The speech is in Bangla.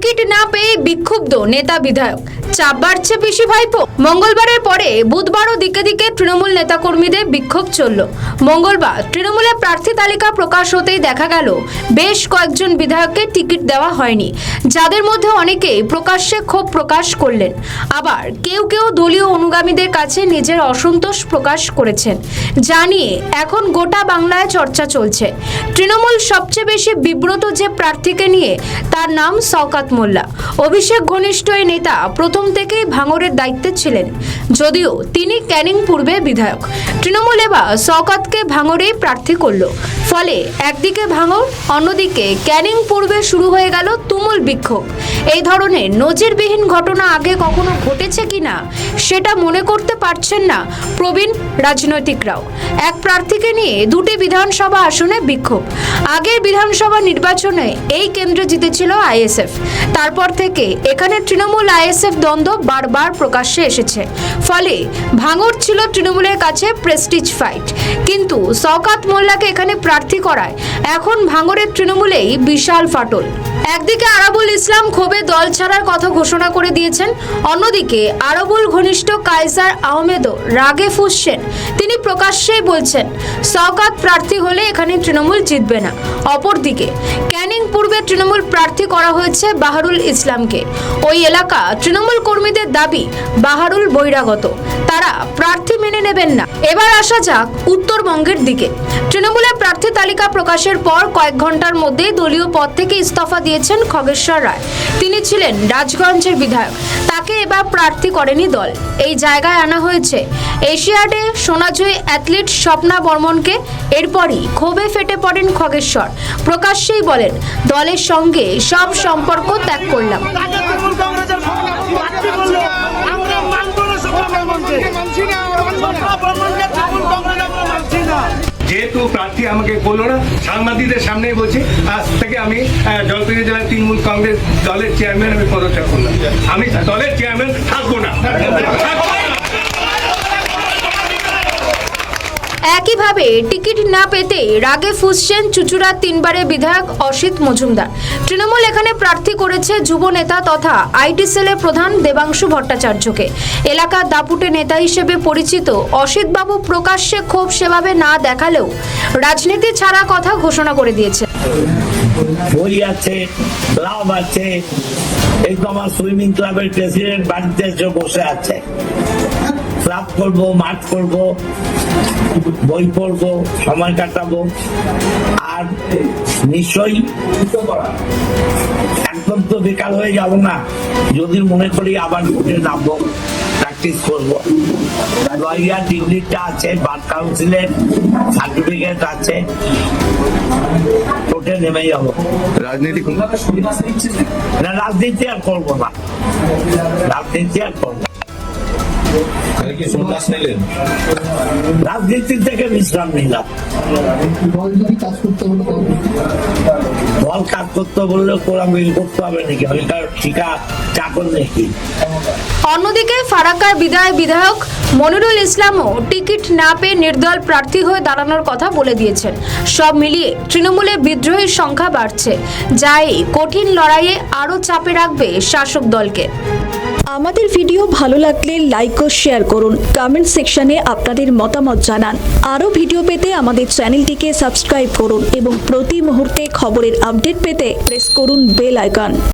টিকিট না পেয়ে বিক্ষুব্ধ নেতা বিধায়ক, চাপ বাড়ছে পিসি ভাইপো। মঙ্গলবারের পরে বুধবারও দিকে দিকে তৃণমূল নেতাকর্মীদের বিক্ষোভ চলল। মঙ্গলবার তৃণমূলের প্রার্থী তালিকা প্রকাশ হতেই দেখা গেল বেশ কয়েকজন বিধায়ককে টিকিট দেওয়া হয়নি, যাদের মধ্যে অনেকেই প্রকাশ্যে ক্ষোভ প্রকাশ করলেন। আবার কেউ কেউ দলীয় অনুগামীদের কাছে নিজের অসন্তোষ প্রকাশ করেছেন, জানিয়ে এখন গোটা বাংলায় চর্চা চলছে। তৃণমূল সবচেয়ে বেশি বিব্রত যে প্রার্থীকে নিয়ে, তার নাম শওকত মোল্লা। অভিষেক ঘনিষ্ঠ এই নেতা প্রথম থেকেই ভাঙড়ের দায়িত্বে ছিলেন, যদিও তিনি ক্যানিং পূর্বে বিধায়ক। তৃণমূল এবার শওকতকে ভাঙড়েই প্রার্থী করল। ফলে একদিকে ভাঙড়, অন্যদিকে ক্যানিং পূর্বে শুরু হয়ে গেল তুমুল বিক্ষোভ। এই ধরনের নজিরবিহীন ঘটনা আগে কখনো ঘটেছে কিনা সেটা মনে করতে পারছেন না প্রবীণ রাজনৈতিকরাও। এক প্রার্থীকে নিয়ে দুটি বিধানসভা আসনে বিক্ষোভ। আগের বিধানসভা নির্বাচনে এই কেন্দ্রে জিতেছিল আইএসএফ। তারপর থেকে এখানে তৃণমূল আইএসএফ দ্বন্দ্ব বারবার প্রকাশ্যে এসেছে। ফলে ভাঙড় ছিল তৃণমূলের কাছে প্রেস্টিজ ফাইট, কিন্তু শওকত মোল্লাকে এখানে প্রার্থী করায় এখন ভাঙড়ের তৃণমূলেই বিশাল ফাটল। একদিকে আরাবুল ইসলাম ক্ষোভে দল ছাড়ার কথা ঘোষণা করে দিয়েছেন, অন্যদিকে আরাবুল ঘনিষ্ঠ কায়সার আহমেদও রাগে ফুঁসছেন। তিনি প্রকাশ্যেই বলছেন শওকত প্রার্থী হলে এখানে তৃণমূল জিতবে না। অপরদিকে ক্যানিং পূর্বে তৃণমূল প্রার্থী করা হয়েছে বাহারুল ইসলামকে। ওই এলাকা তৃণমূল কর্মীদের দাবি বাহারুল বহিরাগত, তারা প্রার্থী মেনে নেবেন না। এবার আসা যাক উত্তরবঙ্গের দিকে। তৃণমূলের প্রার্থী তালিকা প্রকাশের পর কয়েক ঘন্টার মধ্যেই দলীয় পদ থেকে ইস্তফা দিয়েছেন খগেশ্বর রায়। তিনি ছিলেন রাজগঞ্জের বিধায়ক, তাকে এবার প্রার্থী করেনি দল। এই জায়গায় আনা হয়েছে এশিয়াডে সোনাজয়ী অ্যাথলিট স্বপ্না বর্মনকে। এরপরই ক্ষোভে ফেটে পড়েন খগেশ্বর, প্রকাশ্যেই বলেন দলের সঙ্গে সব সম্পর্ক ত্যাগ করলাম। যেহেতু প্রার্থী আমাকে বললো না, সাংবাদিকদের সামনেই বলছি, আজ থেকে আমি জলপাইগুড়ি জেলার তৃণমূল কংগ্রেস দলের চেয়ারম্যান আমি পদত্যাগ করলাম। আমি দলের চেয়ারম্যান থাকবো না। একইভাবে টিকিট না পেতে রাগে ফুঁসছেন চুঁচুড়ার তিনবারের বিধায়ক অসিত মজুমদার। তৃণমূল এখানে প্রার্থী করেছে যুব নেতা তথা আইটি সেলের প্রধান দেবাংশু ভট্টাচার্যকে। এলাকার দাপুটে নেতা হিসেবে পরিচিত অসিত বাবু প্রকাশ্যে ক্ষোভ সেভাবে না দেখালেও রাজনীতি ছাড়া কথা ঘোষণা করে দিয়েছে। বই আছে, ক্লাব আছে, এই তো আমার সুইমিং ক্লাবের প্রেসিডেন্ট বাড়িতে এসে বসে আছে। ক্লাব করবো, মাঠ করবো, বই পড়বো, সময় কাটাবো, আর নিশ্চয়ই একদম তো বেকার হয়ে যাব না। যদি মনে করি আবার ভোটে নামবো, প্র্যাকটিস করবো। লয়ার ডিগ্রিটা আছে, বার কাউন্সিলের সার্টিফিকেট আছে, ভোটে নেমে যাবো। রাজনীতি না, রাজনীতি আর করবো না, রাজনীতি আর করবো। রাজনীতি থেকে বিশ্রাম নিলাম। দল কাজ করতে বললে কোলামিল করতে হবে নাকি? ঠিকা চাকর নাকি? অন্যদিকে ফারাক্কার বিধায়ক মনিরুল ইসলামও টিকিট না পেয়ে নির্দল প্রার্থী হয়ে দাঁড়ানোর কথা বলে দিয়েছেন। সব মিলিয়ে তৃণমূলে বিদ্রোহীর সংখ্যা বাড়ছে, যা এই কঠিন লড়াইয়ে আরও চাপে রাখবে শাসক দলকে। আমাদের ভিডিও ভালো লাগলে লাইক ও শেয়ার করুন, কমেন্ট সেকশনে আপনাদের মতামত জানান। আরও ভিডিও পেতে আমাদের চ্যানেলটিকে সাবস্ক্রাইব করুন এবং প্রতি মুহূর্তে খবরের আপডেট পেতে প্রেস করুন বেল আইকন।